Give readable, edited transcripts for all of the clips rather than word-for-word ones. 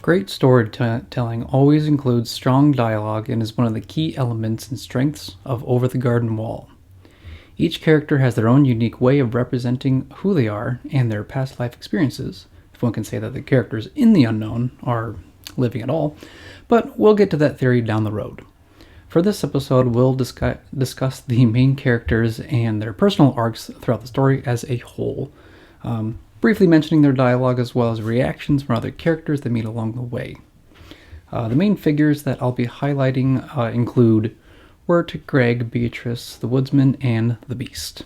Great storytelling always includes strong dialogue and is one of the key elements and strengths of Over the Garden Wall. Each character has their own unique way of representing who they are and their past life experiences, if one can say that the characters in The Unknown are living at all, but we'll get to that theory down the road. For this episode, we'll discuss the main characters and their personal arcs throughout the story as a whole, briefly mentioning their dialogue as well as reactions from other characters they meet along the way. The main figures that I'll be highlighting include Wirt, Greg, Beatrice, the Woodsman, and the Beast.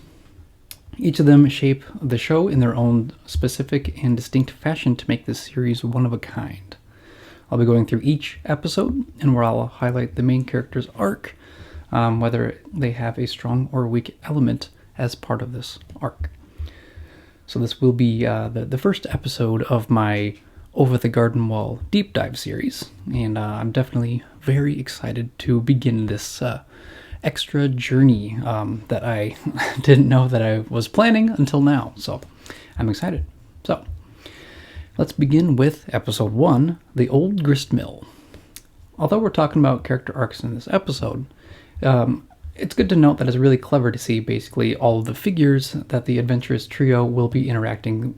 Each of them shape the show in their own specific and distinct fashion to make this series one of a kind. I'll be going through each episode, and where I'll highlight the main character's arc, whether they have a strong or weak element as part of this arc. So this will be the first episode of my Over the Garden Wall deep dive series, and I'm definitely very excited to begin this extra journey that I didn't know that I was planning until now, so I'm excited. So let's begin with episode 1, The Old Grist Mill. Although we're talking about character arcs in this episode, it's good to note that it's really clever to see basically all of the figures that the adventurous trio will be interacting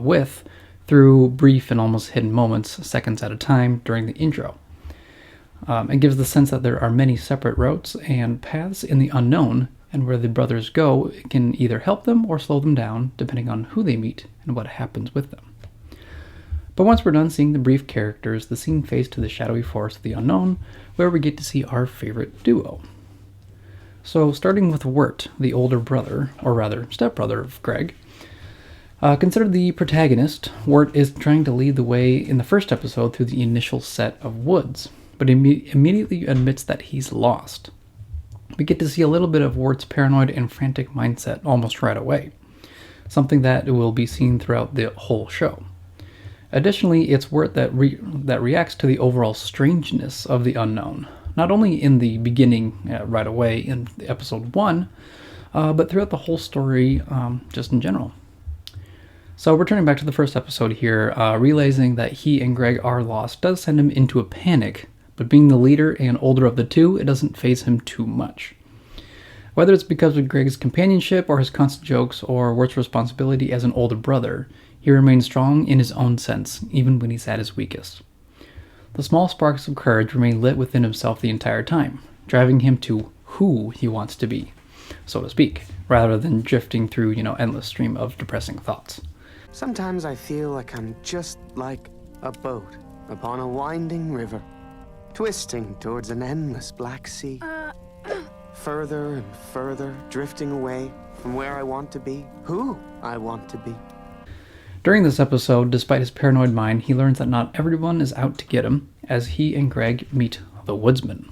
with through brief and almost hidden moments, seconds at a time, during the intro. It gives the sense that there are many separate routes and paths in the unknown, and where the brothers go, it can either help them or slow them down, depending on who they meet and what happens with them. But once we're done seeing the brief characters, the scene fades to the shadowy forest of the unknown, where we get to see our favorite duo. So starting with Wirt, the older brother, or rather stepbrother of Greg. Considered the protagonist, Wirt is trying to lead the way in the first episode through the initial set of woods, but immediately admits that he's lost. We get to see a little bit of Wirt's paranoid and frantic mindset almost right away, something that will be seen throughout the whole show. Additionally, it's Wirt that reacts to the overall strangeness of the unknown, not only in the beginning right away in episode 1, but throughout the whole story just in general. So returning back to the first episode here, realizing that he and Greg are lost does send him into a panic, but being the leader and older of the two, it doesn't faze him too much. Whether it's because of Greg's companionship or his constant jokes or Wirt's responsibility as an older brother, he remains strong in his own sense, even when he's at his weakest. The small sparks of courage remain lit within himself the entire time, driving him to who he wants to be, so to speak, rather than drifting through, endless stream of depressing thoughts. Sometimes I feel like I'm just like a boat upon a winding river, twisting towards an endless black sea. Further and further, drifting away from where I want to be, who I want to be. During this episode, despite his paranoid mind, he learns that not everyone is out to get him, as he and Greg meet the Woodsman,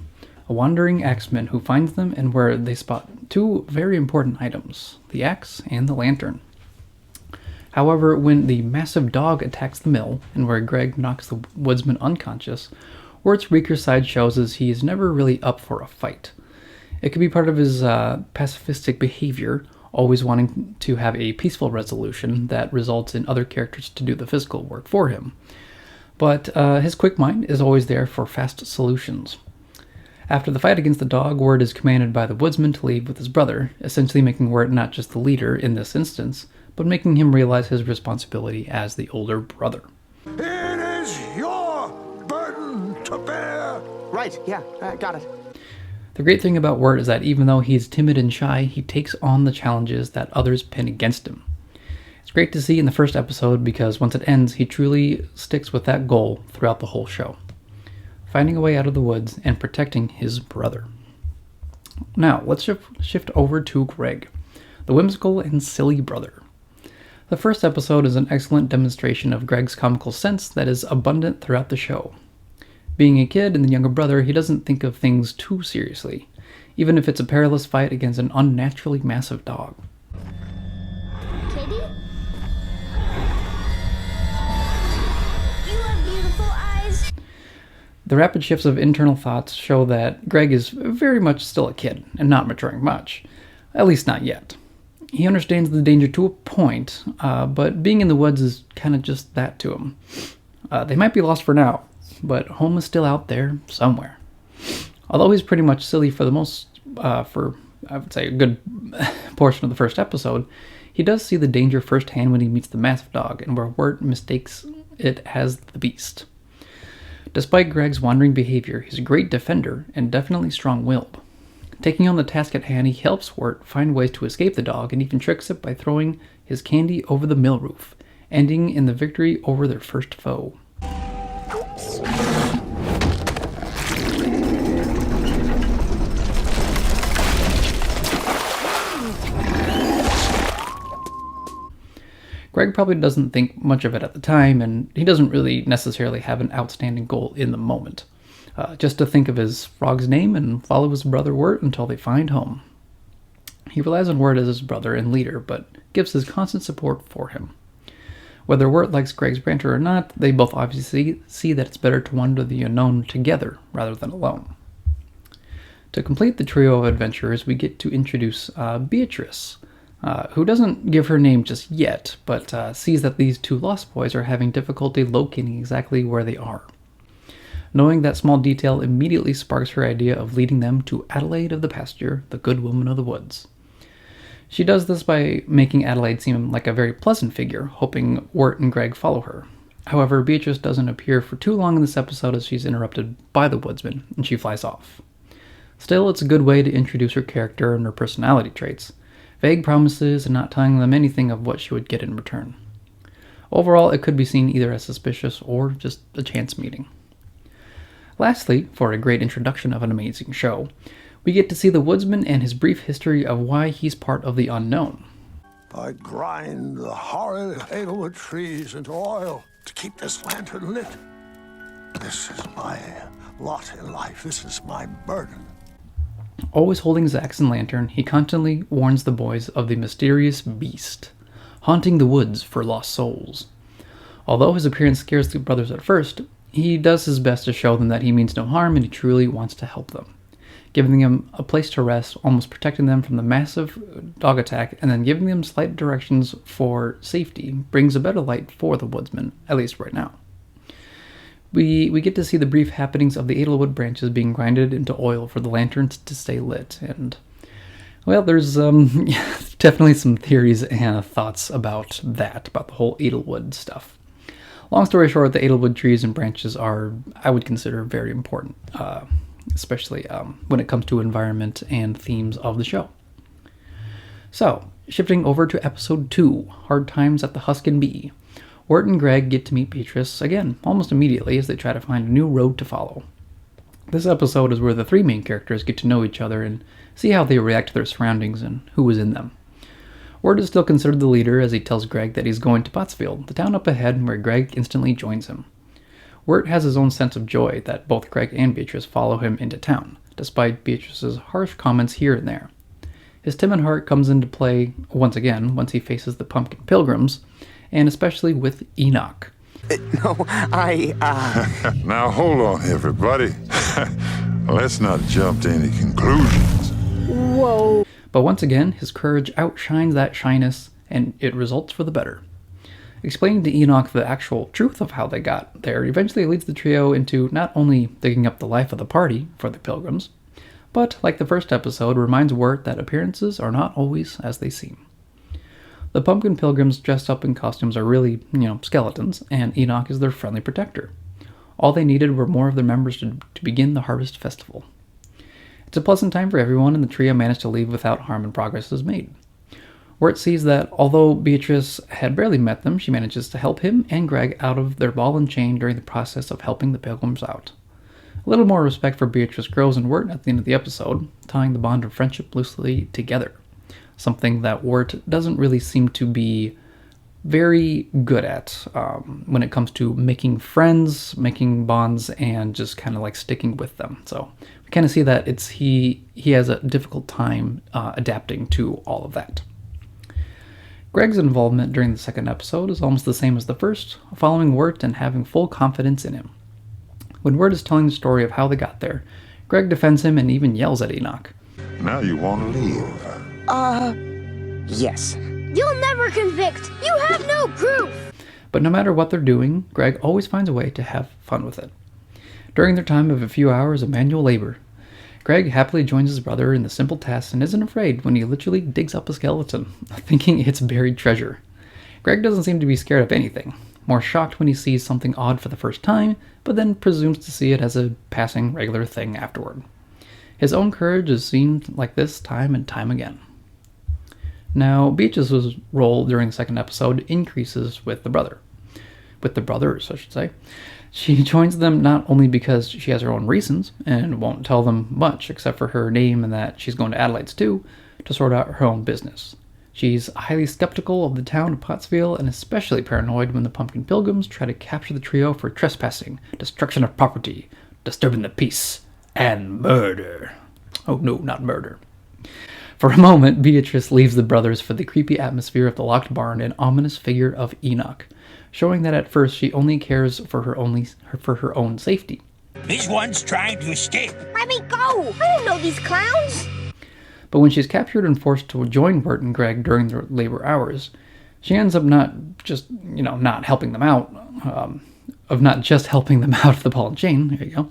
a wandering axeman who finds them and where they spot two very important items, the axe and the lantern. However, when the massive dog attacks the mill, and where Greg knocks the Woodsman unconscious, Wirt's weaker side shows as he is never really up for a fight. It could be part of his pacifistic behavior, always wanting to have a peaceful resolution that results in other characters to do the physical work for him. But his quick mind is always there for fast solutions. After the fight against the dog, Wirt is commanded by the Woodsman to leave with his brother, essentially making Wirt not just the leader in this instance, but making him realize his responsibility as the older brother. It is your burden to bear. Right, yeah, got it. The great thing about Wirt is that even though he's timid and shy, he takes on the challenges that others pin against him. It's great to see in the first episode because once it ends, he truly sticks with that goal throughout the whole show, finding a way out of the woods and protecting his brother. Now, let's shift over to Greg, the whimsical and silly brother. The first episode is an excellent demonstration of Greg's comical sense that is abundant throughout the show. Being a kid and the younger brother, he doesn't think of things too seriously, even if it's a perilous fight against an unnaturally massive dog. Kitty? You have beautiful eyes. The rapid shifts of internal thoughts show that Greg is very much still a kid and not maturing much, at least not yet. He understands the danger to a point, but being in the woods is kind of just that to him. They might be lost for now, but home is still out there somewhere. Although he's pretty much silly for I would say, a good portion of the first episode, he does see the danger firsthand when he meets the massive dog, and where Wirt mistakes it as the beast. Despite Greg's wandering behavior, he's a great defender and definitely strong-willed. Taking on the task at hand, he helps Wirt find ways to escape the dog and even tricks it by throwing his candy over the mill roof, ending in the victory over their first foe. Oops. Greg probably doesn't think much of it at the time, and he doesn't really necessarily have an outstanding goal in the moment. Just to think of his frog's name and follow his brother Wirt until they find home. He relies on Wirt as his brother and leader, but gives his constant support for him. Whether Wirt likes Greg's banter or not, they both obviously see that it's better to wander the unknown together rather than alone. To complete the trio of adventurers, we get to introduce Beatrice, who doesn't give her name just yet, but sees that these two lost boys are having difficulty locating exactly where they are. Knowing that small detail immediately sparks her idea of leading them to Adelaide of the pasture, the good woman of the woods. She does this by making Adelaide seem like a very pleasant figure, hoping Wirt and Greg follow her. However, Beatrice doesn't appear for too long in this episode as she's interrupted by the Woodsman, and she flies off. Still, it's a good way to introduce her character and her personality traits. Vague promises and not telling them anything of what she would get in return. Overall, it could be seen either as suspicious or just a chance meeting. Lastly, for a great introduction of an amazing show, we get to see the Woodsman and his brief history of why he's part of the unknown. I grind the horrid hazelwood trees into oil to keep this lantern lit. This is my lot in life. This is my burden. Always holding his axe and lantern, he constantly warns the boys of the mysterious beast, haunting the woods for lost souls. Although his appearance scares the brothers at first, he does his best to show them that he means no harm and he truly wants to help them. Giving them a place to rest, almost protecting them from the massive dog attack, and then giving them slight directions for safety brings a better light for the Woodsman, at least right now. We get to see the brief happenings of the Edelwood branches being grinded into oil for the lanterns to stay lit, and, well, there's definitely some theories and thoughts about that, about the whole Edelwood stuff. Long story short, the Edelwood trees and branches are, I would consider, very important, especially when it comes to environment and themes of the show. So, shifting over to episode 2, Hard Times at the Huskin Bee. Wirt and Greg get to meet Beatrice again, almost immediately, as they try to find a new road to follow. This episode is where the three main characters get to know each other and see how they react to their surroundings and who is in them. Wirt is still considered the leader as he tells Greg that he's going to Pottsfield, the town up ahead, where Greg instantly joins him. Wirt has his own sense of joy that both Greg and Beatrice follow him into town, despite Beatrice's harsh comments here and there. His timid heart comes into play once again once he faces the pumpkin pilgrims, and especially with Enoch. No, Now hold on, everybody. Let's not jump to any conclusions. Whoa. But once again, his courage outshines that shyness, and it results for the better. Explaining to Enoch the actual truth of how they got there eventually leads the trio into not only digging up the life of the party for the pilgrims, but, like the first episode, reminds Wirt that appearances are not always as they seem. The pumpkin pilgrims dressed up in costumes are really, skeletons, and Enoch is their friendly protector. All they needed were more of their members to begin the harvest festival. It's a pleasant time for everyone, and the trio managed to leave without harm and progress is made. Wirt sees that although Beatrice had barely met them, she manages to help him and Greg out of their ball and chain during the process of helping the pilgrims out. A little more respect for Beatrice grows in Wirt at the end of the episode, tying the bond of friendship loosely together. Something that Wirt doesn't really seem to be very good at when it comes to making friends, making bonds, and just kind of like sticking with them. So we kind of see that he has a difficult time adapting to all of that. Greg's involvement during the second episode is almost the same as the first, following Wirt and having full confidence in him. When Wirt is telling the story of how they got there, Greg defends him and even yells at Enoch. Now you want to leave. Yes. You'll never convict. You have no proof. But no matter what they're doing, Greg always finds a way to have fun with it. During their time of a few hours of manual labor, Greg happily joins his brother in the simple tasks and isn't afraid when he literally digs up a skeleton, thinking it's buried treasure. Greg doesn't seem to be scared of anything, more shocked when he sees something odd for the first time, but then presumes to see it as a passing regular thing afterward. His own courage is seen like this time and time again. Now, Beatrice's role during the second episode increases with the brothers, I should say. She joins them not only because she has her own reasons, and won't tell them much except for her name and that she's going to Adelaide's too, to sort out her own business. She's highly skeptical of the town of Pottsville, and especially paranoid when the Pumpkin Pilgrims try to capture the trio for trespassing, destruction of property, disturbing the peace, and murder. Oh no, not murder. For a moment, Beatrice leaves the brothers for the creepy atmosphere of the locked barn and ominous figure of Enoch, showing that at first she only cares for her own safety. This one's trying to escape. Let me go! I don't know these clowns! But when she's captured and forced to join Wirt and Greg during their labor hours, she ends up not helping them out of the ball and chain, there you go,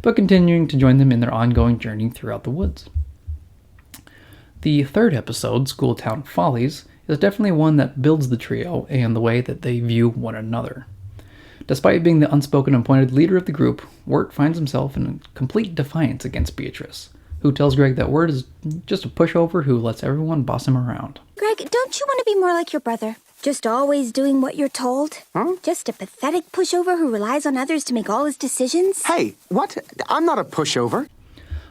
but continuing to join them in their ongoing journey throughout the woods. The third episode, Schooltown Follies, is definitely one that builds the trio and the way that they view one another. Despite being the unspoken appointed leader of the group, Wirt finds himself in complete defiance against Beatrice, who tells Greg that Wirt is just a pushover who lets everyone boss him around. Greg, don't you want to be more like your brother? Just always doing what you're told? Huh? Just a pathetic pushover who relies on others to make all his decisions? Hey, what? I'm not a pushover.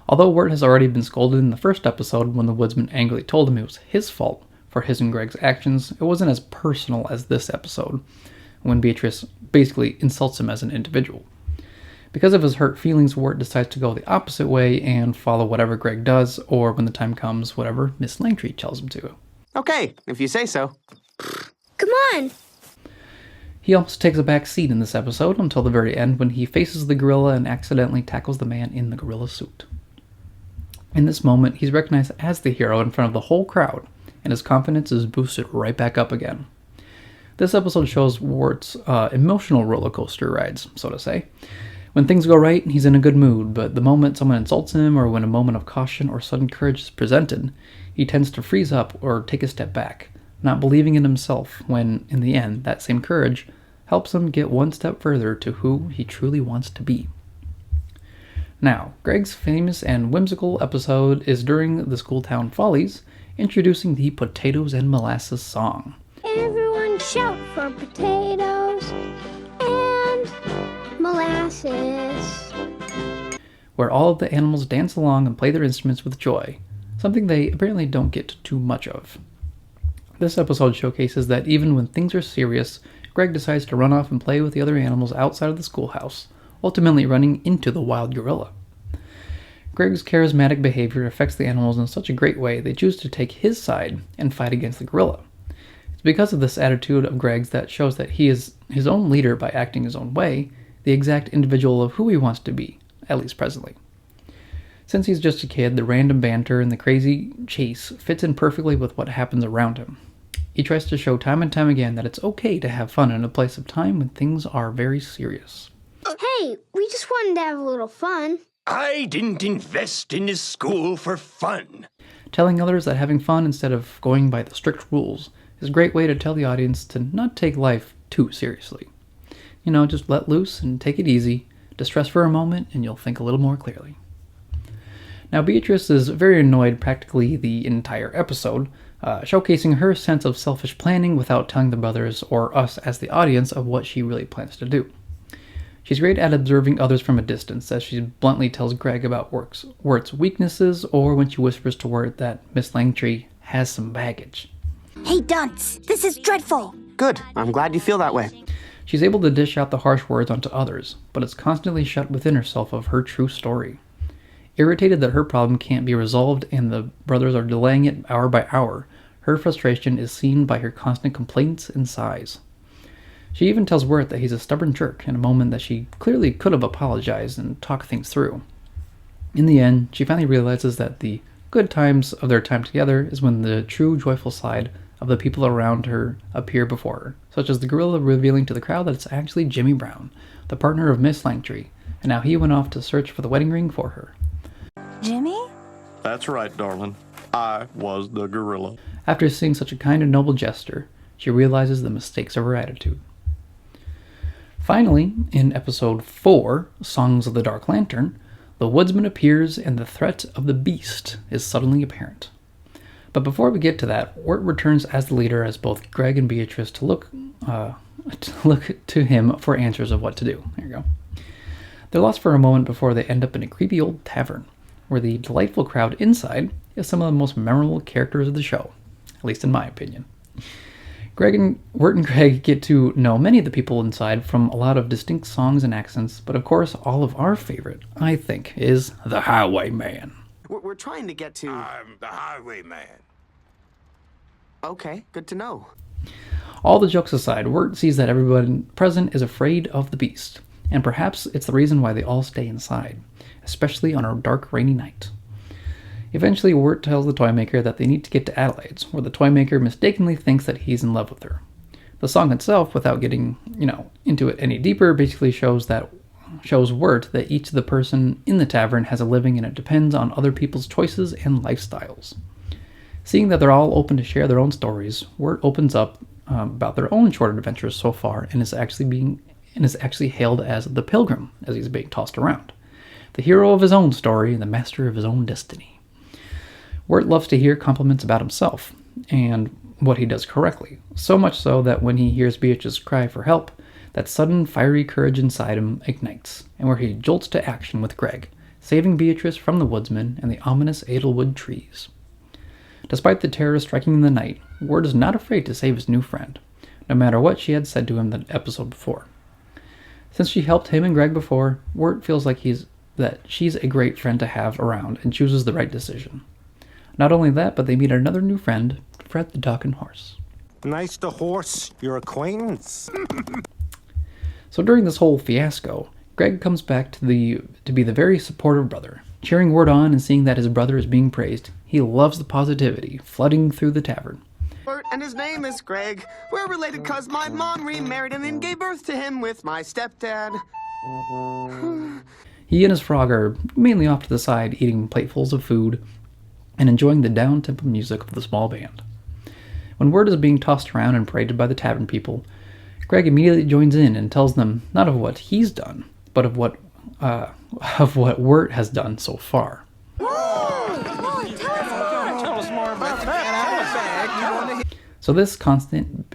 Although Wirt has already been scolded in the first episode when the Woodsman angrily told him it was his fault for his and Greg's actions, it wasn't as personal as this episode, when Beatrice basically insults him as an individual. Because of his hurt feelings, Wirt decides to go the opposite way and follow whatever Greg does, or when the time comes, whatever Miss Langtree tells him to. Okay, if you say so. Come on! He almost takes a back seat in this episode until the very end when he faces the gorilla and accidentally tackles the man in the gorilla suit. In this moment, he's recognized as the hero in front of the whole crowd, and his confidence is boosted right back up again. This episode shows Wirt's emotional roller coaster rides, so to say. When things go right, he's in a good mood, but the moment someone insults him or when a moment of caution or sudden courage is presented, he tends to freeze up or take a step back, not believing in himself when, in the end, that same courage helps him get one step further to who he truly wants to be. Now, Greg's famous and whimsical episode is during the Schooltown Follies, introducing the Potatoes and Molasses song. Everyone shout for potatoes and molasses. Where all of the animals dance along and play their instruments with joy, something they apparently don't get too much of. This episode showcases that even when things are serious, Greg decides to run off and play with the other animals outside of the schoolhouse, ultimately running into the wild gorilla. Greg's charismatic behavior affects the animals in such a great way they choose to take his side and fight against the gorilla. It's because of this attitude of Greg's that shows that he is his own leader by acting his own way, the exact individual of who he wants to be, at least presently. Since he's just a kid, the random banter and the crazy chase fits in perfectly with what happens around him. He tries to show time and time again that it's okay to have fun in a place of time when things are very serious. Hey, we just wanted to have a little fun. I didn't invest in this school for fun. Telling others that having fun instead of going by the strict rules is a great way to tell the audience to not take life too seriously. Just let loose and take it easy, distress for a moment, and you'll think a little more clearly. Now, Beatrice is very annoyed practically the entire episode, showcasing her sense of selfish planning without telling the brothers or us as the audience of what she really plans to do. She's great at observing others from a distance, as she bluntly tells Greg about Wirt's weaknesses, or when she whispers to Wirt that Miss Langtree has some baggage. Hey, dunce! This is dreadful! Good. I'm glad you feel that way. She's able to dish out the harsh words onto others, but is constantly shut within herself of her true story. Irritated that her problem can't be resolved and the brothers are delaying it hour by hour, her frustration is seen by her constant complaints and sighs. She even tells Wirt that he's a stubborn jerk in a moment that she clearly could have apologized and talked things through. In the end, she finally realizes that the good times of their time together is when the true joyful side of the people around her appear before her, such as the gorilla revealing to the crowd that it's actually Jimmy Brown, the partner of Miss Langtree, and now he went off to search for the wedding ring for her. Jimmy? That's right, darling. I was the gorilla. After seeing such a kind and noble gesture, she realizes the mistakes of her attitude. Finally, in episode 4, Songs of the Dark Lantern, the Woodsman appears and the threat of the Beast is suddenly apparent. But before we get to that, Wirt returns as the leader as both Greg and Beatrice to look to him for answers of what to do. There you go. They're lost for a moment before they end up in a creepy old tavern, where the delightful crowd inside is some of the most memorable characters of the show, at least in my opinion. Wirt and Greg get to know many of the people inside from a lot of distinct songs and accents, but of course, all of our favorite, I think, is the Highwayman. We're trying to get to... I'm the Highwayman. Okay, good to know. All the jokes aside, Wirt sees that everyone present is afraid of the Beast, and perhaps it's the reason why they all stay inside, especially on a dark, rainy night. Eventually, Wirt tells the toymaker that they need to get to Adelaide's, where the toymaker mistakenly thinks that he's in love with her. The song itself, without getting, into it any deeper, basically shows Wirt that each of the person in the tavern has a living and it depends on other people's choices and lifestyles. Seeing that they're all open to share their own stories, Wirt opens up about their own short adventures so far and is actually hailed as the Pilgrim as he's being tossed around. The hero of his own story and the master of his own destiny. Wirt loves to hear compliments about himself and what he does correctly, so much so that when he hears Beatrice's cry for help, that sudden fiery courage inside him ignites, and where he jolts to action with Greg, saving Beatrice from the Woodsman and the ominous Edelwood trees. Despite the terror striking in the night, Wirt is not afraid to save his new friend, no matter what she had said to him the episode before. Since she helped him and Greg before, Wirt feels like she's a great friend to have around and chooses the right decision. Not only that, but they meet another new friend, Fred the Talking Horse. Nice to horse your acquaintance. So during this whole fiasco, Greg comes back to be the very supportive brother, cheering Wirt on and seeing that his brother is being praised. He loves the positivity flooding through the tavern. Wirt, and his name is Greg. We're related cause my mom remarried him and gave birth to him with my stepdad. He and his frog are mainly off to the side eating platefuls of food and enjoying the down-tempo music of the small band. When Wirt is being tossed around and paraded by the tavern people, Greg immediately joins in and tells them not of what he's done, but of what Wirt has done so far. Tell us more about that. So this constant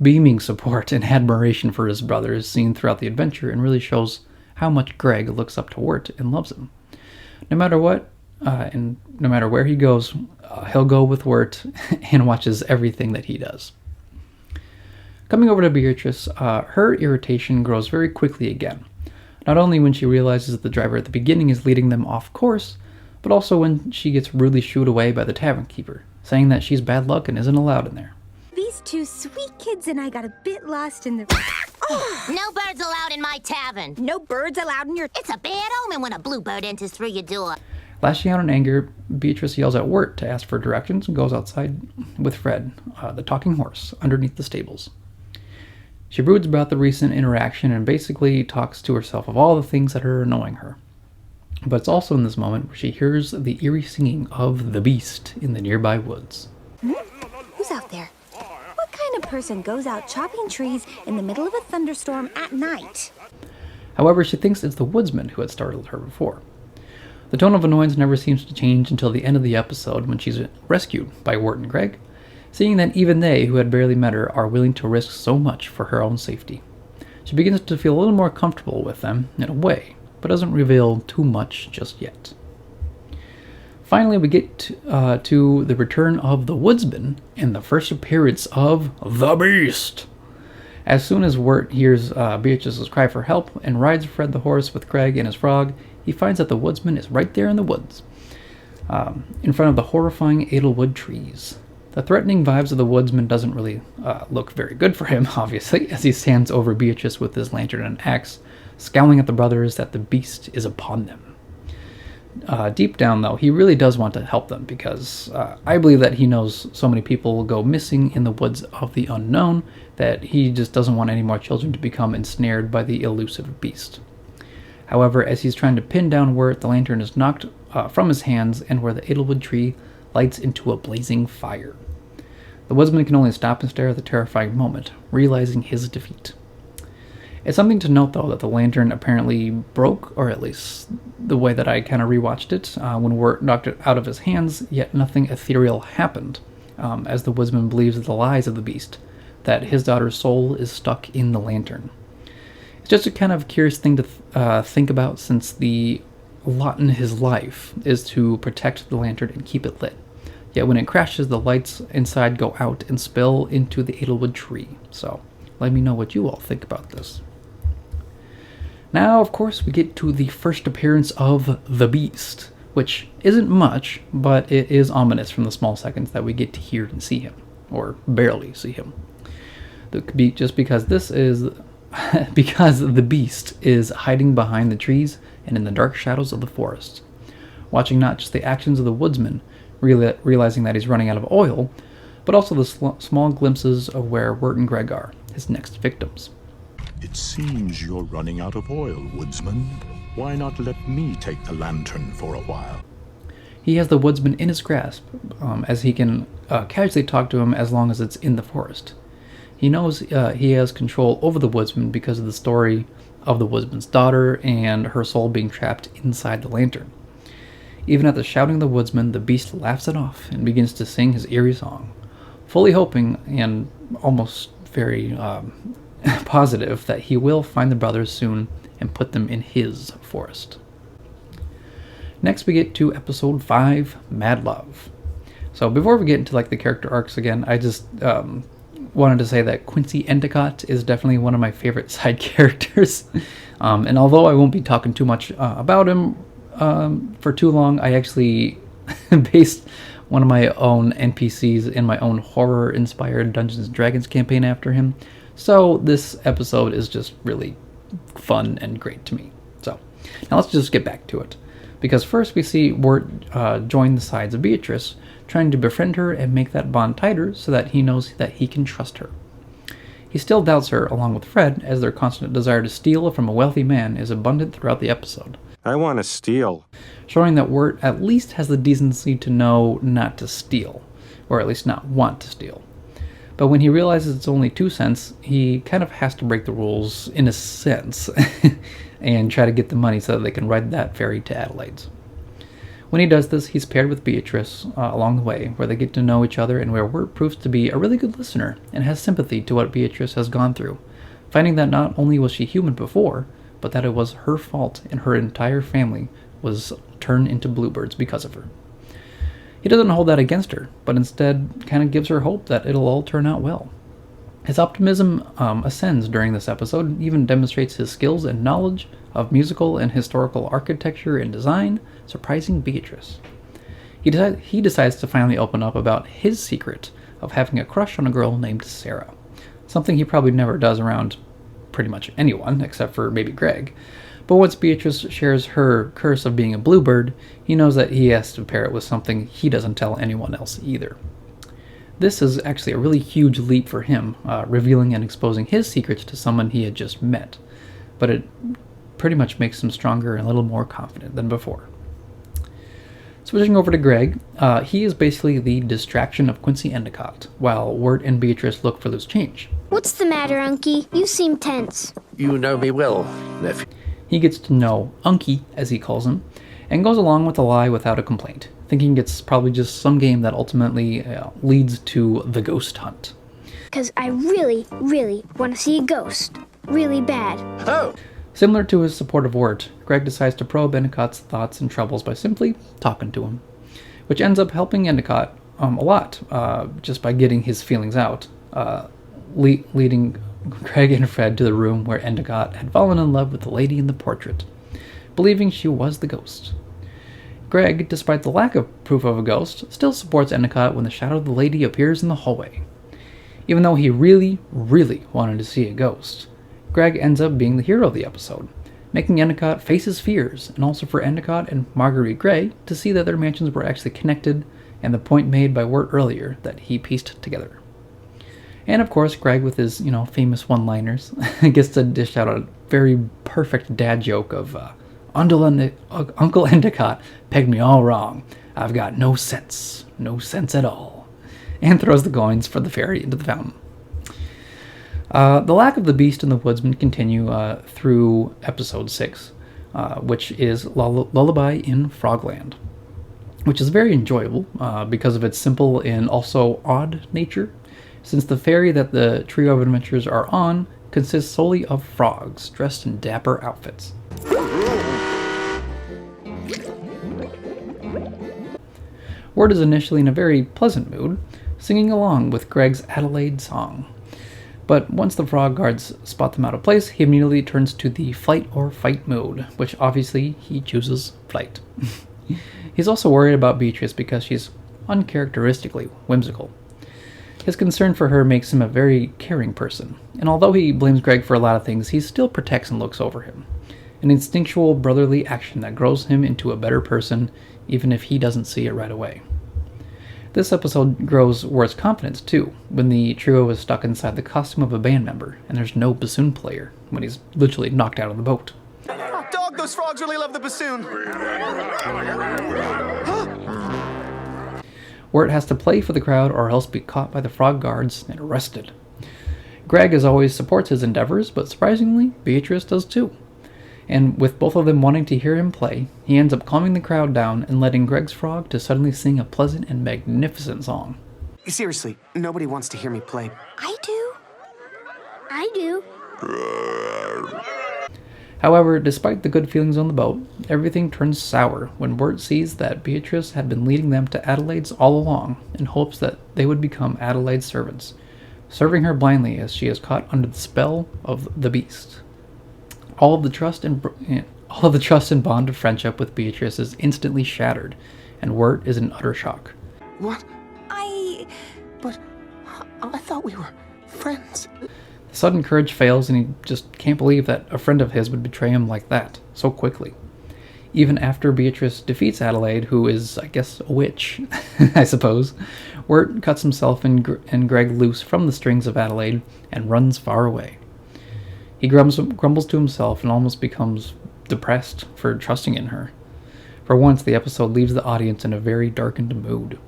beaming support and admiration for his brother is seen throughout the adventure and really shows how much Greg looks up to Wirt and loves him. No matter what, and no matter where he goes, he'll go with Wirt and watches everything that he does. Coming over to Beatrice, her irritation grows very quickly again. Not only when she realizes that the driver at the beginning is leading them off course, but also when she gets rudely shooed away by the tavern keeper, saying that she's bad luck and isn't allowed in there. These two sweet kids and I got a bit lost in the... No birds allowed in my tavern. No birds allowed in your... It's a bad omen when a bluebird enters through your door. Lashing out in anger, Beatrice yells at Wirt to ask for directions and goes outside with Fred, the talking horse, underneath the stables. She broods about the recent interaction and basically talks to herself of all the things that are annoying her. But it's also in this moment where she hears the eerie singing of the Beast in the nearby woods. Who's out there? What kind of person goes out chopping trees in the middle of a thunderstorm at night? However, she thinks it's the Woodsman who had startled her before. The tone of annoyance never seems to change until the end of the episode when she's rescued by Wirt and Greg, seeing that even they, who had barely met her, are willing to risk so much for her own safety. She begins to feel a little more comfortable with them, in a way, but doesn't reveal too much just yet. Finally, we get to the return of the Woodsman and the first appearance of the Beast. As soon as Wirt hears Beatrice's cry for help and rides Fred the horse with Greg and his frog, he finds that the Woodsman is right there in the woods, in front of the horrifying Edelwood trees. The threatening vibes of the Woodsman doesn't really look very good for him, obviously, as he stands over Beatrice with his lantern and axe, scowling at the brothers that the Beast is upon them. Deep down, though, he really does want to help them because I believe that he knows so many people will go missing in the woods of the unknown that he just doesn't want any more children to become ensnared by the elusive Beast. However, as he's trying to pin down Wirt, the lantern is knocked from his hands, and where the Edelwood tree lights into a blazing fire. The Woodsman can only stop and stare at the terrifying moment, realizing his defeat. It's something to note, though, that the lantern apparently broke, or at least the way that I kind of rewatched it, when Wirt knocked it out of his hands, yet nothing ethereal happened, as the Woodsman believes the lies of the beast, that his daughter's soul is stuck in the lantern. It's just a kind of curious thing to think about, since the lot in his life is to protect the lantern and keep it lit. Yet when it crashes, the lights inside go out and spill into the Edelwood tree. So let me know what you all think about this. Now, of course, we get to the first appearance of the Beast, which isn't much, but it is ominous from the small seconds that we get to hear and see him, or barely see him. Just because this is because the Beast is hiding behind the trees and in the dark shadows of the forest, watching not just the actions of the Woodsman, realizing that he's running out of oil, but also the small glimpses of where Wirt and Greg are, his next victims. It seems you're running out of oil, Woodsman. Why not let me take the lantern for a while? He has the Woodsman in his grasp, as he can casually talk to him as long as it's in the forest. He knows he has control over the Woodsman because of the story of the Woodsman's daughter and her soul being trapped inside the lantern. Even at the shouting of the Woodsman, the Beast laughs it off and begins to sing his eerie song, fully hoping and almost very positive that he will find the brothers soon and put them in his forest. Next we get to episode 5, Mad Love. So before we get into like the character arcs again, I just wanted to say that Quincy Endicott is definitely one of my favorite side characters. And although I won't be talking too much about him for too long, I actually based one of my own NPCs in my own horror-inspired Dungeons & Dragons campaign after him. So this episode is just really fun and great to me. So now let's just get back to it. Because first we see Wirt join the sides of Beatrice, trying to befriend her and make that bond tighter so that he knows that he can trust her. He still doubts her along with Fred, as their constant desire to steal from a wealthy man is abundant throughout the episode. I want to steal. Showing that Wirt at least has the decency to know not to steal, or at least not want to steal. But when he realizes it's only 2 cents, he kind of has to break the rules in a sense and try to get the money so that they can ride that ferry to Adelaide's. When he does this, he's paired with Beatrice along the way, where they get to know each other and where Wirt proves to be a really good listener and has sympathy to what Beatrice has gone through, finding that not only was she human before, but that it was her fault and her entire family was turned into bluebirds because of her. He doesn't hold that against her, but instead kind of gives her hope that it'll all turn out well. His optimism ascends during this episode, and even demonstrates his skills and knowledge of musical and historical architecture and design, surprising Beatrice. He decides to finally open up about his secret of having a crush on a girl named Sarah, something he probably never does around pretty much anyone, except for maybe Greg. But once Beatrice shares her curse of being a bluebird, he knows that he has to pair it with something he doesn't tell anyone else either. This is actually a really huge leap for him, revealing and exposing his secrets to someone he had just met. But it pretty much makes him stronger and a little more confident than before. Switching over to Greg, he is basically the distraction of Quincy Endicott, while Wirt and Beatrice look for loose change. What's the matter, Unky? You seem tense. You know me well, nephew. He gets to know Unky, as he calls him, and goes along with the lie without a complaint, thinking it's probably just some game that ultimately leads to the ghost hunt. Because I really, really want to see a ghost. Really bad. Oh! Similar to his support of Wirt, Greg decides to probe Endicott's thoughts and troubles by simply talking to him, which ends up helping Endicott a lot, just by getting his feelings out, leading Greg and Fred to the room where Endicott had fallen in love with the lady in the portrait, believing she was the ghost. Greg, despite the lack of proof of a ghost, still supports Endicott when the shadow of the lady appears in the hallway. Even though he really, really wanted to see a ghost, Greg ends up being the hero of the episode, making Endicott face his fears, and also for Endicott and Marguerite Gray to see that their mansions were actually connected, and the point made by Wirt earlier that he pieced together. And of course, Greg, with his, famous one-liners, gets to dish out a very perfect dad joke of, Uncle Endicott pegged me all wrong. I've got no sense at all. And throws the coins for the fairy into the fountain. The lack of the beast and the woodsman continue through episode 6, which is Lullaby in Frogland, which is very enjoyable because of its simple and also odd nature, since the ferry that the trio of adventurers are on consists solely of frogs dressed in dapper outfits. Wirt is initially in a very pleasant mood, singing along with Greg's Adelaide song. But once the frog guards spot them out of place, he immediately turns to the flight or fight mode, which obviously he chooses flight. He's also worried about Beatrice because she's uncharacteristically whimsical. His concern for her makes him a very caring person, and although he blames Greg for a lot of things, he still protects and looks over him. An instinctual brotherly action that grows him into a better person, even if he doesn't see it right away. This episode grows Wirt's confidence too, when the trio is stuck inside the costume of a band member, and there's no bassoon player, when he's literally knocked out of the boat. Oh, dog, those frogs really love the bassoon. Wirt has to play for the crowd or else be caught by the frog guards and arrested. Greg, as always, supports his endeavors, but surprisingly, Beatrice does too. And with both of them wanting to hear him play, he ends up calming the crowd down and letting Greg's frog to suddenly sing a pleasant and magnificent song. Seriously, nobody wants to hear me play. I do. I do. However, despite the good feelings on the boat, everything turns sour when Wirt sees that Beatrice had been leading them to Adelaide's all along in hopes that they would become Adelaide's servants, serving her blindly as she is caught under the spell of the beast. All of the trust and bond of friendship with Beatrice is instantly shattered, and Wirt is in utter shock. What? But I thought we were friends. The sudden courage fails, and he just can't believe that a friend of his would betray him like that, so quickly. Even after Beatrice defeats Adelaide, who is, I guess, a witch, I suppose, Wirt cuts himself and Greg loose from the strings of Adelaide and runs far away. He grumbles to himself and almost becomes depressed for trusting in her. For once, the episode leaves the audience in a very darkened mood.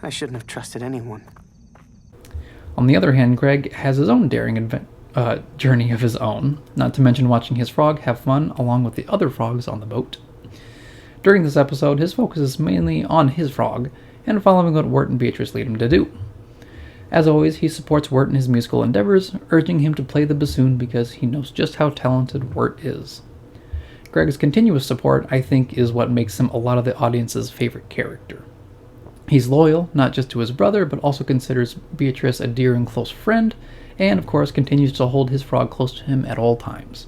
I shouldn't have trusted anyone. On the other hand, Greg has his own daring journey of his own, not to mention watching his frog have fun along with the other frogs on the boat. During this episode, his focus is mainly on his frog and following what Wirt and Beatrice lead him to do. As always, he supports Wirt in his musical endeavors, urging him to play the bassoon because he knows just how talented Wirt is. Greg's continuous support, I think, is what makes him a lot of the audience's favorite character. He's loyal, not just to his brother, but also considers Beatrice a dear and close friend, and of course continues to hold his frog close to him at all times.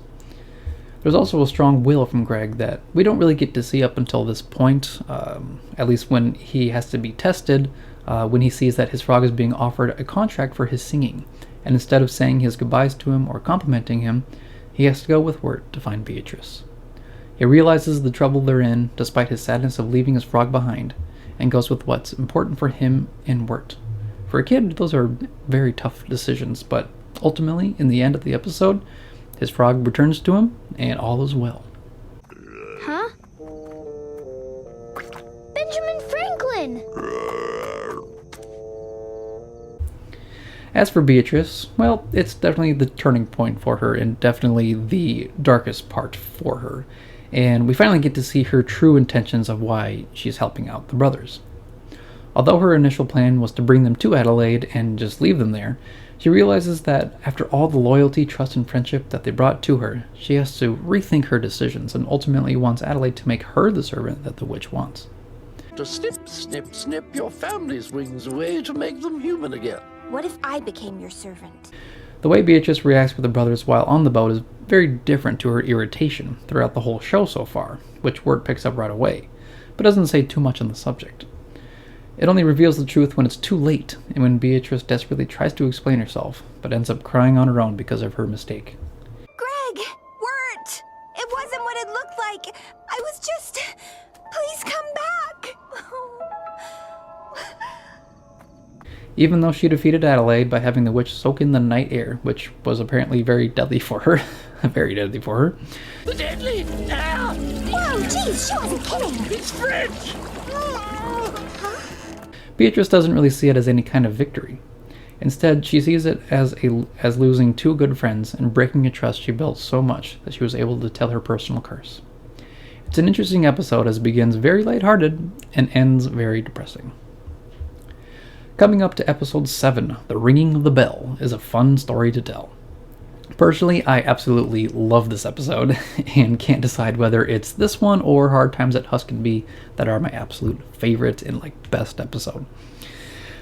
There's also a strong will from Greg that we don't really get to see up until this point, at least when he has to be tested, when he sees that his frog is being offered a contract for his singing, and instead of saying his goodbyes to him or complimenting him, he has to go with Wirt to find Beatrice. He realizes the trouble they're in, despite his sadness of leaving his frog behind, and goes with what's important for him and Wirt. For a kid, those are very tough decisions, but ultimately, in the end of the episode, his frog returns to him, and all is well. Huh? Benjamin Franklin! As for Beatrice, well, it's definitely the turning point for her and definitely the darkest part for her. And we finally get to see her true intentions of why she's helping out the brothers. Although her initial plan was to bring them to Adelaide and just leave them there, she realizes that after all the loyalty, trust, and friendship that they brought to her, she has to rethink her decisions and ultimately wants Adelaide to make her the servant that the witch wants. To snip, snip, snip your family's wings away to make them human again. What if I became your servant? The way Beatrice reacts with the brothers while on the boat is very different to her irritation throughout the whole show so far, which Wirt picks up right away, but doesn't say too much on the subject. It only reveals the truth when it's too late, and when Beatrice desperately tries to explain herself, but ends up crying on her own because of her mistake. Greg! Wirt! It wasn't what it looked like! I was just... Please come back! even though she defeated Adelaide by having the witch soak in the night air, which was apparently very deadly for her. Very deadly for her. The deadly! Ah! Whoa, jeez, she wasn't kidding! It's French! Beatrice doesn't really see it as any kind of victory. Instead, she sees it as losing two good friends and breaking a trust she built so much that she was able to tell her personal curse. It's an interesting episode as it begins very lighthearted and ends very depressing. Coming up to episode 7, The Ringing of the Bell, is a fun story to tell. Personally, I absolutely love this episode and can't decide whether it's this one or Hard Times at Huskenby that are my absolute favorite and best episode.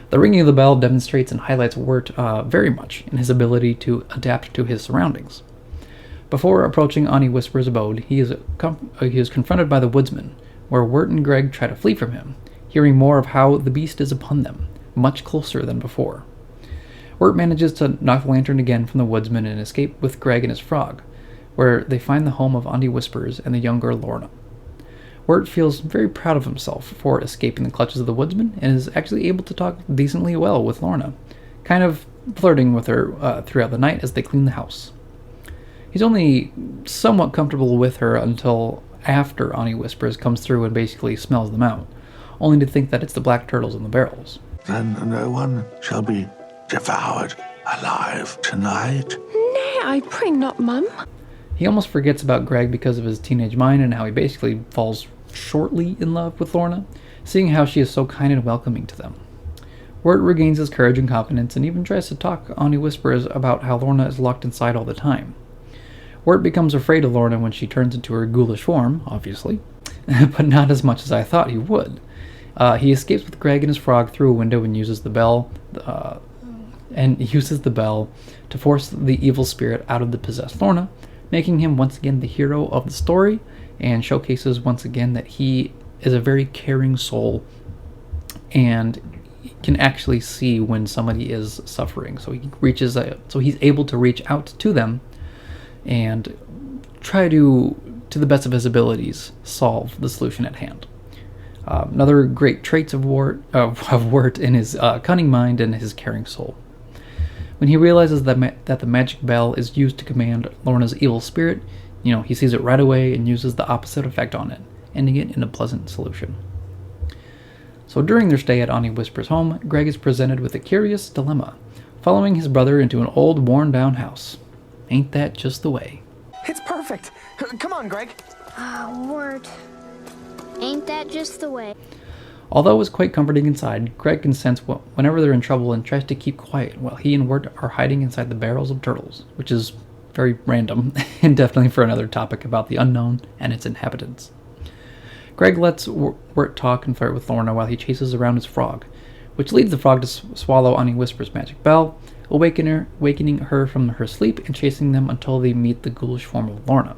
The Ringing of the Bell demonstrates and highlights Wirt very much in his ability to adapt to his surroundings. Before approaching Ani Whisper's abode, he is confronted by the Woodsman, where Wirt and Greg try to flee from him, hearing more of how the beast is upon them, much closer than before. Wirt manages to knock the lantern again from the Woodsman and escape with Greg and his frog, where they find the home of Ani Whispers and the young girl Lorna. Wirt feels very proud of himself for escaping the clutches of the Woodsman and is actually able to talk decently well with Lorna, kind of flirting with her throughout the night as they clean the house. He's only somewhat comfortable with her until after Ani Whispers comes through and basically smells them out, only to think that it's the black turtles in the barrels. Then no one shall be devoured alive tonight. Nay, I pray not, Mum. He almost forgets about Greg because of his teenage mind and how he basically falls shortly in love with Lorna, seeing how she is so kind and welcoming to them. Wirt regains his courage and confidence and even tries to talk Ani Whispers about how Lorna is locked inside all the time. Wirt becomes afraid of Lorna when she turns into her ghoulish form, obviously, but not as much as I thought he would. He escapes with Greg and his frog through a window and uses the bell to force the evil spirit out of the possessed Lorna, making him once again the hero of the story, and showcases once again that he is a very caring soul and can actually see when somebody is suffering. So he's able to reach out to them and try to the best of his abilities, solve the solution at hand. Another great traits of Wirt in his cunning mind and his caring soul. When he realizes that the magic bell is used to command Lorna's evil spirit, he sees it right away and uses the opposite effect on it, ending it in a pleasant solution. So during their stay at Ani Whisper's home, Greg is presented with a curious dilemma, following his brother into an old, worn-down house. Ain't that just the way? It's perfect. Come on, Greg. Wirt. Ain't that just the way? Although it was quite comforting inside, Greg can sense whenever they're in trouble and tries to keep quiet while he and Wirt are hiding inside the barrels of turtles, which is very random and definitely for another topic about the unknown and its inhabitants. Greg lets Wirt talk and flirt with Lorna while he chases around his frog, which leads the frog to swallow Ani Whisper's magic bell, awakening her from her sleep and chasing them until they meet the ghoulish form of Lorna.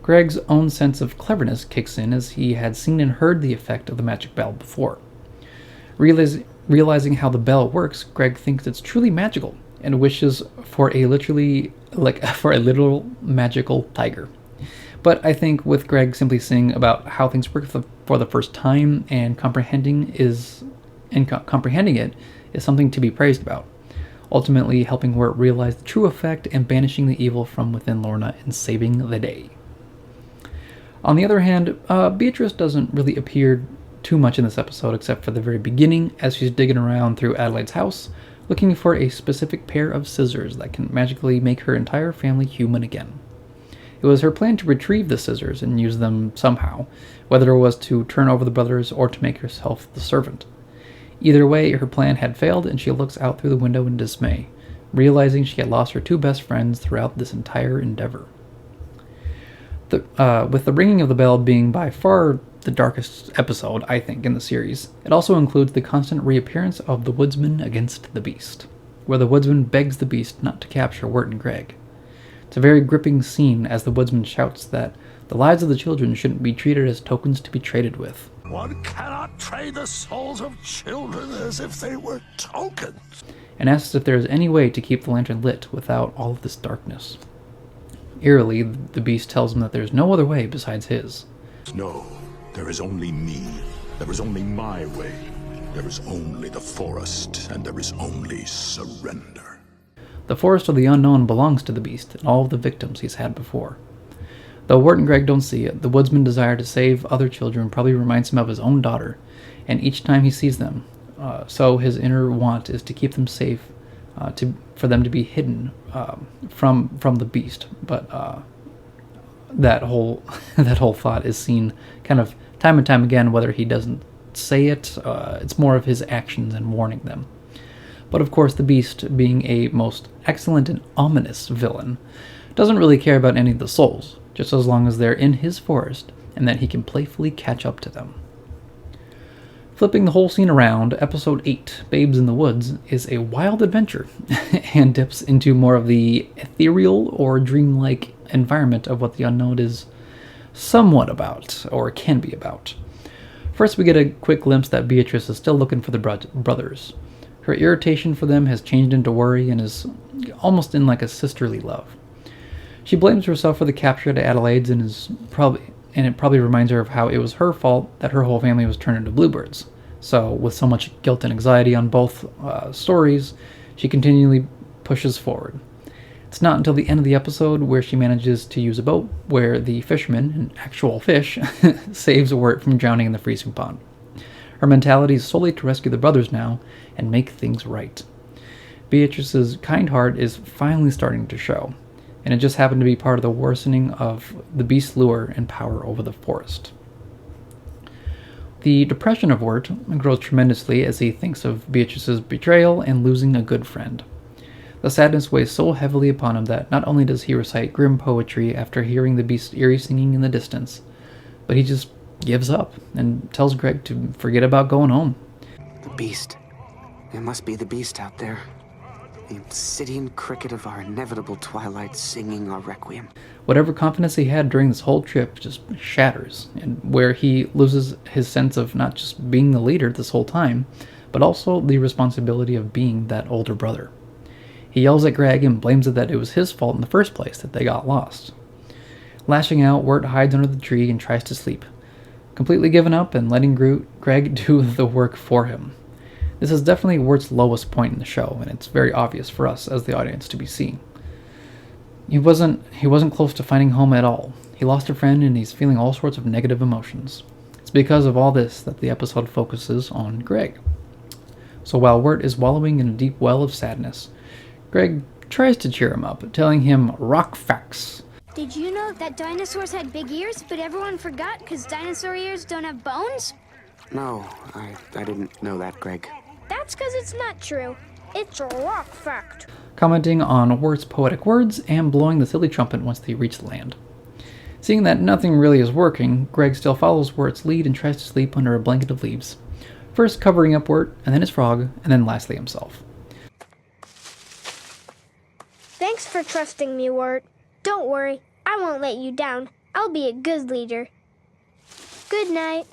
Greg's own sense of cleverness kicks in as he had seen and heard the effect of the magic bell before. Realizing how the bell works, Greg thinks it's truly magical and wishes for a literal magical tiger. But I think with Greg simply seeing about how things work for the first time and comprehending it is something to be praised about, ultimately helping Wirt realize the true effect and banishing the evil from within Lorna and saving the day. On the other hand, Beatrice doesn't really appear too much in this episode except for the very beginning as she's digging around through Adelaide's house, looking for a specific pair of scissors that can magically make her entire family human again. It was her plan to retrieve the scissors and use them somehow, whether it was to turn over the brothers or to make herself the servant. Either way, her plan had failed and she looks out through the window in dismay, realizing she had lost her two best friends throughout this entire endeavor. With the ringing of the bell being by far the darkest episode, I think, in the series, it also includes the constant reappearance of the Woodsman against the Beast, where the Woodsman begs the Beast not to capture Wirt and Greg. It's a very gripping scene as the Woodsman shouts that the lives of the children shouldn't be treated as tokens to be traded with. One cannot trade the souls of children as if they were tokens. And asks if there is any way to keep the lantern lit without all of this darkness. Eerily, the Beast tells him that there's no other way besides his. No, there is only me. There is only my way. There is only the forest, and there is only surrender. The Forest of the Unknown belongs to the Beast and all of the victims he's had before. Though Wirt and Greg don't see it, the Woodsman desire to save other children probably reminds him of his own daughter, and each time he sees them, so his inner want is to keep them safe, for them to be hidden from the Beast. But that whole thought is seen kind of time and time again, whether he doesn't say it. It's more of his actions and warning them. But of course, the Beast, being a most excellent and ominous villain, doesn't really care about any of the souls, just as long as they're in his forest and that he can playfully catch up to them. Flipping the whole scene around, Episode 8, Babes in the Woods, is a wild adventure and dips into more of the ethereal or dreamlike environment of what the unknown is somewhat about, or can be about. First, we get a quick glimpse that Beatrice is still looking for the brothers. Her irritation for them has changed into worry and is almost in like a sisterly love. She blames herself for the capture at Adelaide's and it probably reminds her of how it was her fault that her whole family was turned into bluebirds. So, with so much guilt and anxiety on both stories, she continually pushes forward. It's not until the end of the episode where she manages to use a boat where the fisherman, an actual fish, saves Wirt from drowning in the freezing pond. Her mentality is solely to rescue the brothers now and make things right. Beatrice's kind heart is finally starting to show, and it just happened to be part of the worsening of the Beast's lure and power over the forest. The depression of Wirt grows tremendously as he thinks of Beatrice's betrayal and losing a good friend. The sadness weighs so heavily upon him that not only does he recite grim poetry after hearing the Beast's eerie singing in the distance, but he just gives up and tells Greg to forget about going home. The Beast. It must be the Beast out there. The obsidian cricket of our inevitable twilight singing our requiem. Whatever confidence he had during this whole trip just shatters, and where he loses his sense of not just being the leader this whole time, but also the responsibility of being that older brother. He yells at Greg and blames it that it was his fault in the first place that they got lost. Lashing out, Wirt hides under the tree and tries to sleep, completely giving up and letting Greg do the work for him. This is definitely Wirt's lowest point in the show, and it's very obvious for us as the audience to be seeing. He wasn't close to finding home at all. He lost a friend and he's feeling all sorts of negative emotions. It's because of all this that the episode focuses on Greg. So while Wirt is wallowing in a deep well of sadness, Greg tries to cheer him up, telling him rock facts. Did you know that dinosaurs had big ears, but everyone forgot because dinosaur ears don't have bones? No, I didn't know that, Greg. That's because it's not true. It's a rock fact. Commenting on Wirt's poetic words and blowing the silly trumpet once they reach the land. Seeing that nothing really is working, Greg still follows Wirt's lead and tries to sleep under a blanket of leaves. First covering up Wirt, and then his frog, and then lastly himself. Thanks for trusting me, Wirt. Don't worry, I won't let you down. I'll be a good leader. Good night.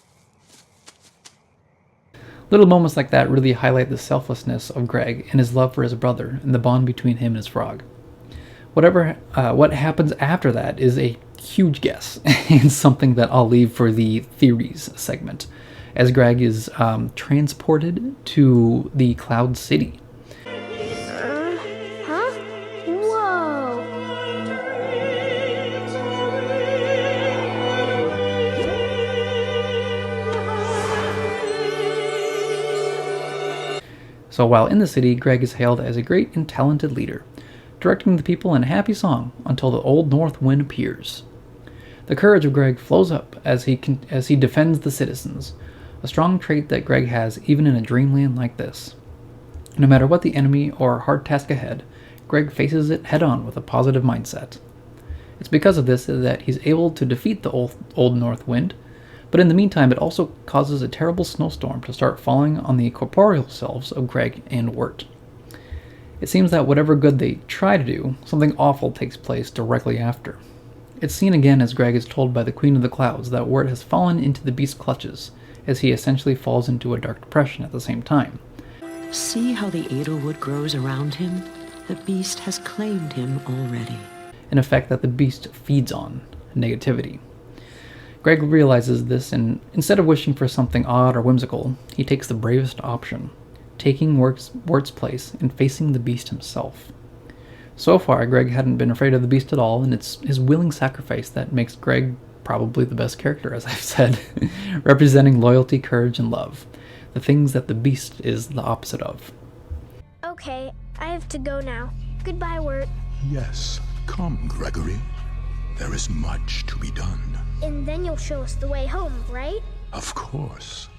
Little moments like that really highlight the selflessness of Greg and his love for his brother and the bond between him and his frog. What happens after that is a huge guess and something that I'll leave for the theories segment, as Greg is transported to the Cloud City. Huh? Whoa! So while in the city, Greg is hailed as a great and talented leader, directing the people in a happy song until the Old North Wind appears. The courage of Greg flows up as he defends the citizens, a strong trait that Greg has even in a dreamland like this. No matter what the enemy or hard task ahead, Greg faces it head-on with a positive mindset. It's because of this that he's able to defeat the Old North Wind, but in the meantime it also causes a terrible snowstorm to start falling on the corporeal selves of Greg and Wirt. It seems that whatever good they try to do, something awful takes place directly after. It's seen again as Greg is told by the Queen of the Clouds that Wirt has fallen into the Beast's clutches, as he essentially falls into a dark depression at the same time. See how the edelwood grows around him? The Beast has claimed him already. An effect that the Beast feeds on, negativity. Greg realizes this, and instead of wishing for something odd or whimsical, he takes the bravest option, taking Wirt's place and facing the beast himself. So far, Greg hadn't been afraid of the beast at all, and it's his willing sacrifice that makes Greg probably the best character, as I've said, representing loyalty, courage, and love, the things that the beast is the opposite of. Okay, I have to go now. Goodbye, Wirt. Yes, come, Gregory. There is much to be done. And then you'll show us the way home, right? Of course.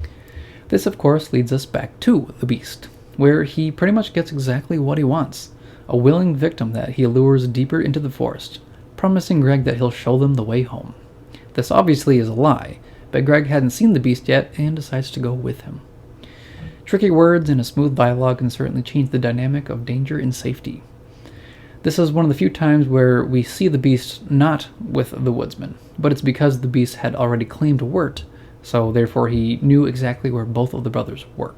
This, of course, leads us back to the beast, where he pretty much gets exactly what he wants, a willing victim that he lures deeper into the forest, promising Greg that he'll show them the way home. This obviously is a lie, but Greg hadn't seen the beast yet and decides to go with him. Tricky words and a smooth dialogue can certainly change the dynamic of danger and safety. This is one of the few times where we see the beast not with the Woodsman, but it's because the beast had already claimed Wirt, so therefore he knew exactly where both of the brothers were.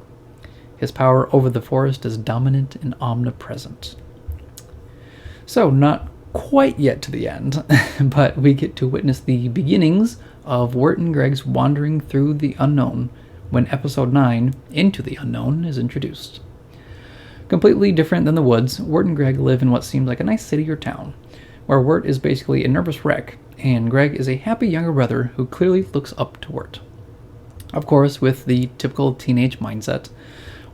His power over the forest is dominant and omnipresent. So, not quite yet to the end, but we get to witness the beginnings of Wirt and Greg's wandering through the unknown when episode 9, Into the Unknown, is introduced. Completely different than the woods, Wirt and Greg live in what seems like a nice city or town, where Wirt is basically a nervous wreck, and Greg is a happy younger brother who clearly looks up to Wirt. Of course, with the typical teenage mindset,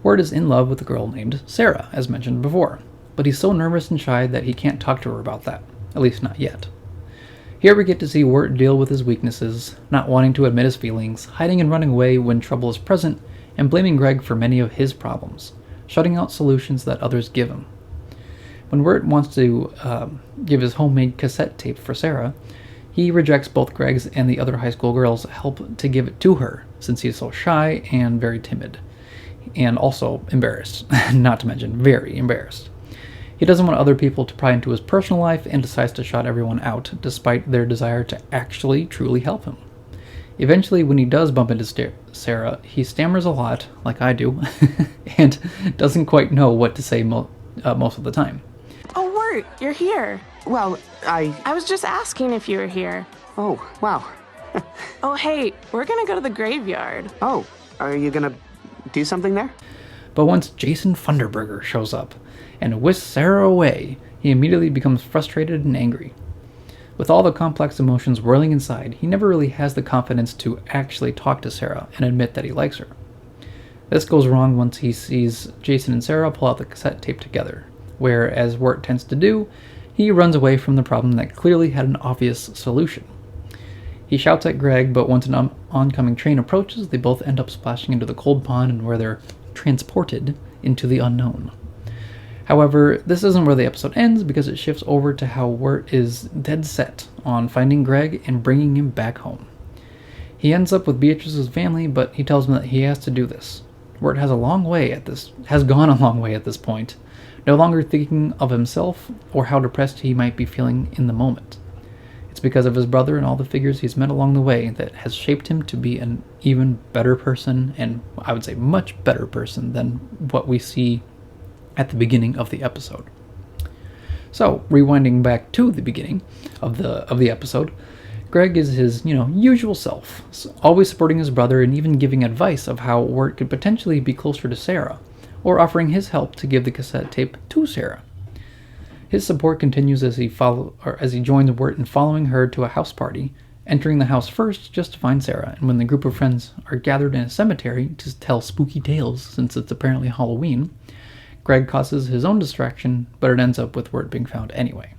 Wirt is in love with a girl named Sarah, as mentioned before, but he's so nervous and shy that he can't talk to her about that, at least not yet. Here we get to see Wirt deal with his weaknesses, not wanting to admit his feelings, hiding and running away when trouble is present, and blaming Greg for many of his problems, shutting out solutions that others give him. When Wirt wants to give his homemade cassette tape for Sarah, he rejects both Greg's and the other high school girls' help to give it to her, since he is so shy and very timid, and also embarrassed, not to mention very embarrassed. He doesn't want other people to pry into his personal life and decides to shut everyone out, despite their desire to actually truly help him. Eventually, when he does bump into Sarah, he stammers a lot, like I do, and doesn't quite know what to say most of the time. Oh, Wirt, you're here. Well, I was just asking if you were here. Oh, wow. Oh, hey, we're gonna go to the graveyard. Oh, are you gonna do something there? But once Jason Funderburger shows up and whisks Sarah away, he immediately becomes frustrated and angry. With all the complex emotions whirling inside, he never really has the confidence to actually talk to Sarah and admit that he likes her. This goes wrong once he sees Jason and Sarah pull out the cassette tape together, where, as Wirt tends to do, he runs away from the problem that clearly had an obvious solution. He shouts at Greg, but once an oncoming train approaches, they both end up splashing into the cold pond and where they're transported into the unknown. However, this isn't where the episode ends, because it shifts over to how Wirt is dead set on finding Greg and bringing him back home. He ends up with Beatrice's family, but he tells them that he has to do this. Wirt has gone a long way at this point, no longer thinking of himself or how depressed he might be feeling in the moment. It's because of his brother and all the figures he's met along the way that has shaped him to be an even better person, and I would say much better person than what we see at the beginning of the episode. So, rewinding back to the beginning of the episode, Greg is his, usual self, always supporting his brother and even giving advice of how Wirt could potentially be closer to Sarah, or offering his help to give the cassette tape to Sarah. His support continues as he joins Wirt in following her to a house party, entering the house first just to find Sarah, and when the group of friends are gathered in a cemetery to tell spooky tales since it's apparently Halloween, Greg causes his own distraction, but it ends up with Wirt being found anyway.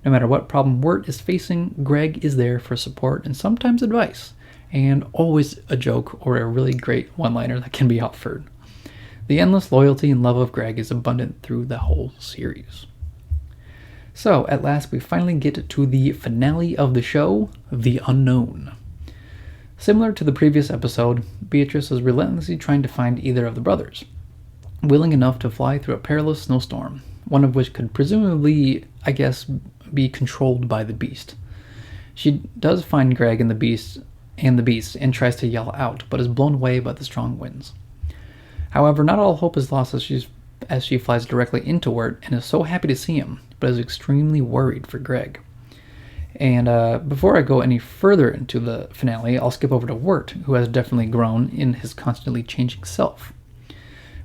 No matter what problem Wirt is facing, Greg is there for support and sometimes advice, and always a joke or a really great one-liner that can be offered. The endless loyalty and love of Greg is abundant through the whole series. So, at last, we finally get to the finale of the show, The Unknown. Similar to the previous episode, Beatrice is relentlessly trying to find either of the brothers, willing enough to fly through a perilous snowstorm, one of which could presumably, be controlled by the beast. She does find Greg and the beast and tries to yell out, but is blown away by the strong winds. However, not all hope is lost as she flies directly into Wirt and is so happy to see him, but is extremely worried for Greg. And before I go any further into the finale, I'll skip over to Wirt, who has definitely grown in his constantly changing self.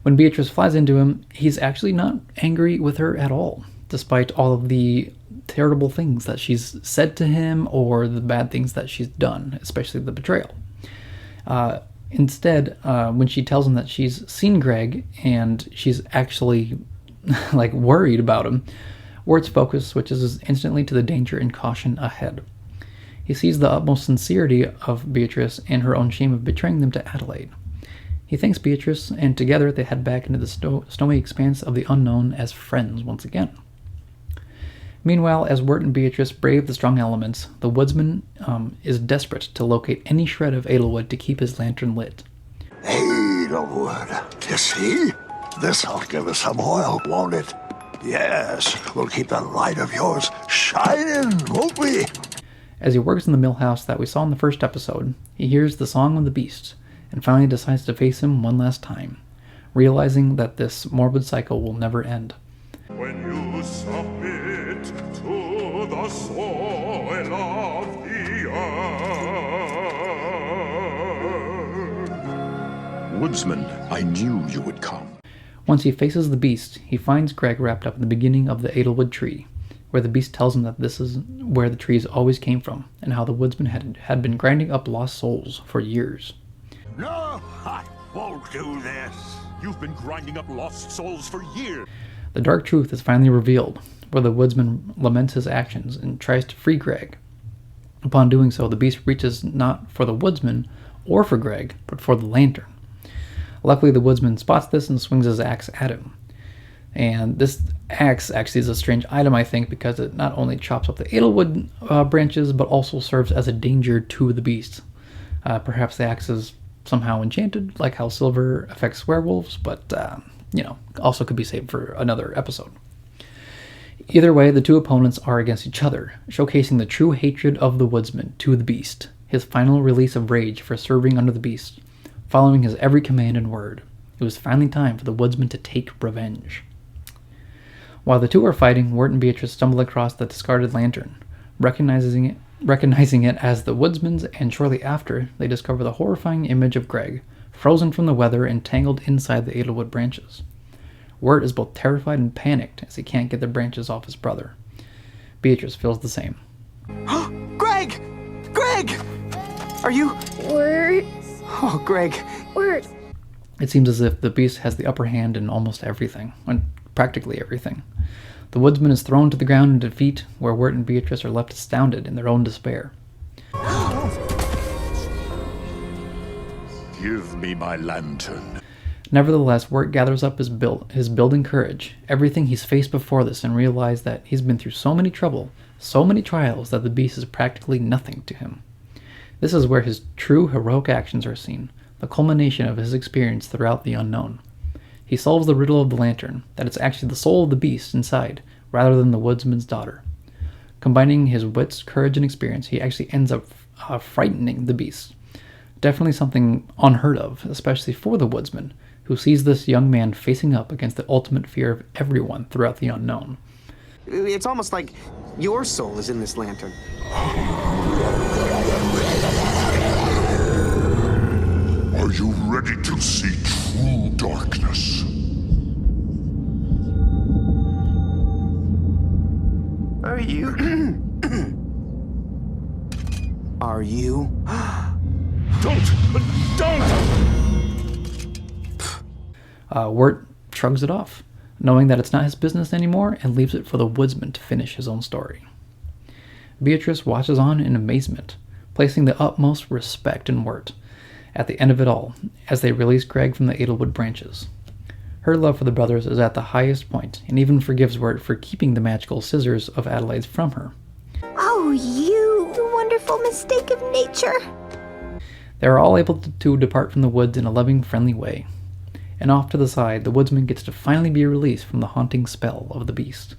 When Beatrice flies into him, he's actually not angry with her at all, despite all of the terrible things that she's said to him or the bad things that she's done, especially the betrayal. Instead, when she tells him that she's seen Greg and she's actually like worried about him, Wirt's focus switches instantly to the danger and caution ahead. He sees the utmost sincerity of Beatrice and her own shame of betraying them to Adelaide. He thanks Beatrice, and together they head back into the snowy expanse of the unknown as friends once again. Meanwhile, as Wirt and Beatrice brave the strong elements, the Woodsman is desperate to locate any shred of Edelwood to keep his lantern lit. Edelwood, you see? This'll give us some oil, won't it? Yes, we'll keep that light of yours shining, won't we? As he works in the mill house that we saw in the first episode, he hears the song of the beast, and finally decides to face him one last time, realizing that this morbid cycle will never end. When you submit to the soil of the earth. Woodsman, I knew you would come. Once he faces the beast, he finds Greg wrapped up in the beginning of the Edelwood tree, where the beast tells him that this is where the trees always came from, and how the Woodsman had been grinding up lost souls for years. No, I won't do this. You've been grinding up lost souls for years. The dark truth is finally revealed, where the Woodsman laments his actions and tries to free Greg. Upon doing so, the beast reaches not for the Woodsman or for Greg, but for the lantern. Luckily, the Woodsman spots this and swings his axe at him. And this axe actually is a strange item, I think, because it not only chops up the Edelwood branches, but also serves as a danger to the beast. Perhaps the axe is somehow enchanted, like how silver affects werewolves, but, also could be saved for another episode. Either way, the two opponents are against each other, showcasing the true hatred of the Woodsman to the beast, his final release of rage for serving under the beast, following his every command and word. It was finally time for the Woodsman to take revenge. While the two are fighting, Wirt and Beatrice stumble across the discarded lantern, recognizing it as the Woodsman's, and shortly after, they discover the horrifying image of Greg, frozen from the weather and tangled inside the Edelwood branches. Wirt is both terrified and panicked as he can't get the branches off his brother. Beatrice feels the same. Greg! Greg! Are you... Wirt? Oh, Greg. Wirt. It seems as if the beast has the upper hand in almost everything, and practically everything. The Woodsman is thrown to the ground in defeat, where Wirt and Beatrice are left astounded in their own despair. Give me my lantern. Nevertheless, Wirt gathers up his building courage, everything he's faced before this, and realizes that he's been through so many trouble, so many trials, that the beast is practically nothing to him. This is where his true heroic actions are seen, the culmination of his experience throughout the unknown. He solves the riddle of the lantern, that it's actually the soul of the beast inside, rather than the Woodsman's daughter. Combining his wits, courage, and experience, he actually ends up frightening the beast. Definitely something unheard of, especially for the Woodsman, who sees this young man facing up against the ultimate fear of everyone throughout the unknown. It's almost like your soul is in this lantern. Are you ready to see true darkness? Are you... Are you... Wirt shrugs it off, knowing that it's not his business anymore, and leaves it for the Woodsman to finish his own story. Beatrice watches on in amazement, placing the utmost respect in Wirt at the end of it all, as they release Greg from the Edelwood branches. Her love for the brothers is at the highest point, and even forgives Wirt for keeping the magical scissors of Adelaide's from her. Oh, you wonderful mistake of nature! They are all able to depart from the woods in a loving, friendly way. And off to the side, the Woodsman gets to finally be released from the haunting spell of the beast.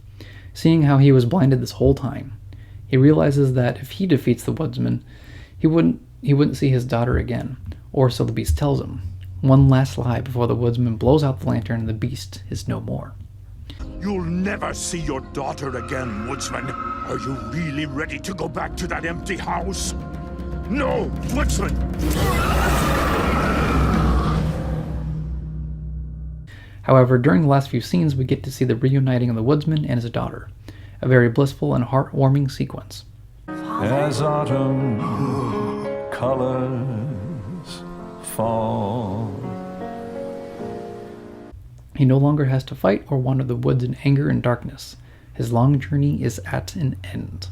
Seeing how he was blinded this whole time, he realizes that if he defeats the Woodsman, he wouldn't see his daughter again, or so the beast tells him. One last lie before the Woodsman blows out the lantern and the beast is no more. You'll never see your daughter again, Woodsman. Are you really ready to go back to that empty house? No, Woodsman! However, during the last few scenes, we get to see the reuniting of the Woodsman and his daughter. A very blissful and heartwarming sequence. As autumn colors fall. He no longer has to fight or wander the woods in anger and darkness. His long journey is at an end.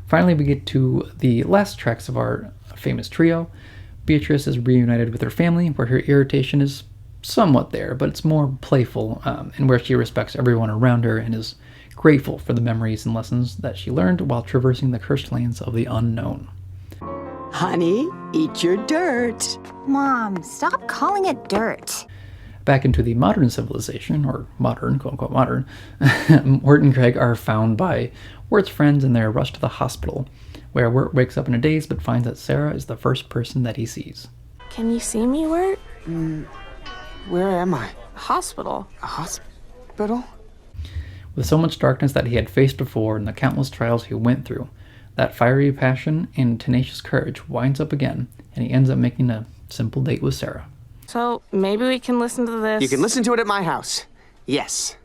Finally, we get to the last tracks of our famous trio. Beatrice is reunited with her family, where her irritation is somewhat there, but it's more playful, and where she respects everyone around her and is grateful for the memories and lessons that she learned while traversing the cursed lands of the unknown. Honey, eat your dirt. Mom, stop calling it dirt. Back into the modern civilization, or modern, quote-unquote modern, Wirt and Craig are found by Wirt's friends and they're rushed to the hospital, where Wirt wakes up in a daze but finds that Sarah is the first person that he sees. Can you see me, Wirt? Where am I? Hospital. A hospital? With so much darkness that he had faced before and the countless trials he went through, that fiery passion and tenacious courage winds up again, and he ends up making a simple date with Sarah. So maybe we can listen to this. You can listen to it at my house. Yes.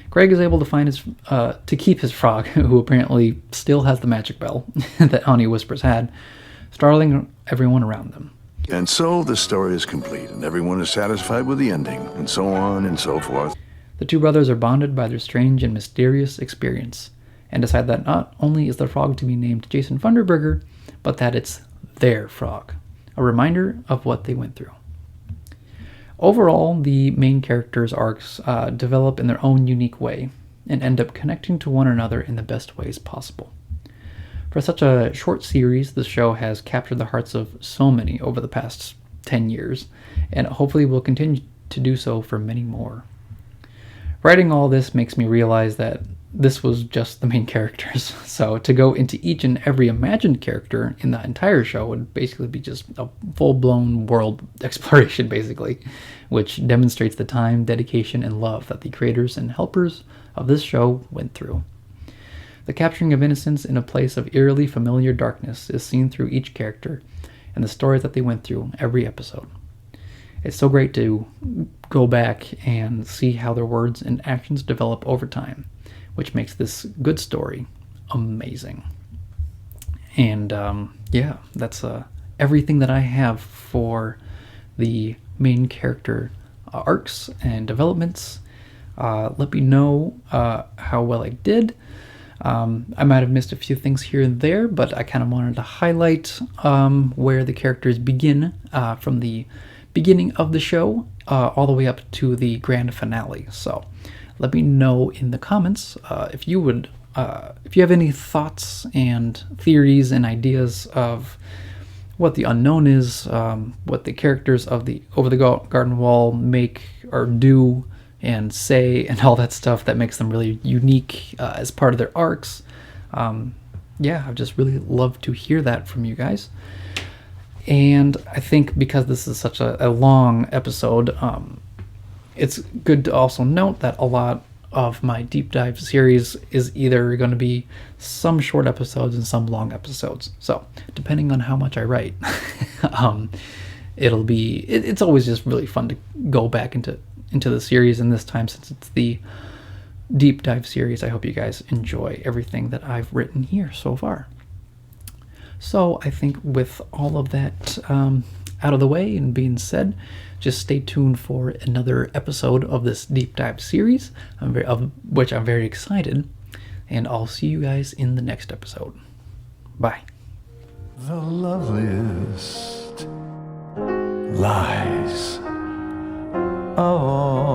Craig is able to find his, to keep his frog, who apparently still has the magic bell that Honey Whispers had, startling everyone around them. And so the story is complete, and everyone is satisfied with the ending, and so on and so forth. The two brothers are bonded by their strange and mysterious experience, and decide that not only is the frog to be named Jason Funderburger, but that it's their frog, a reminder of what they went through. Overall, the main characters' arcs develop in their own unique way, and end up connecting to one another in the best ways possible. For such a short series, the show has captured the hearts of so many over the past 10 years, and hopefully will continue to do so for many more. Writing all this makes me realize that this was just the main characters, so to go into each and every imagined character in the entire show would basically be just a full-blown world exploration, basically, which demonstrates the time, dedication, and love that the creators and helpers of this show went through. The capturing of innocence in a place of eerily familiar darkness is seen through each character and the stories that they went through every episode. It's so great to go back and see how their words and actions develop over time, which makes this good story amazing. And yeah, that's everything that I have for the main character arcs and developments. Let me know how well I did. I might have missed a few things here and there, but I kind of wanted to highlight where the characters begin from the beginning of the show all the way up to the grand finale. So let me know in the comments if you have any thoughts and theories and ideas of what the unknown is, what the characters of the Over the Garden Wall make or do and say, and all that stuff that makes them really unique as part of their arcs. Yeah, I'd just really love to hear that from you guys. And I think because this is such a long episode, it's good to also note that a lot of my deep dive series is either going to be some short episodes and some long episodes. So depending on how much I write, it's always just really fun to go back into the series. And this time, since it's the deep dive series, I hope you guys enjoy everything that I've written here so far. So I think with all of that out of the way and being said, just stay tuned for another episode of this deep dive series, of which I'm very excited, and I'll see you guys in the next episode. Bye. The loveliest lies of all.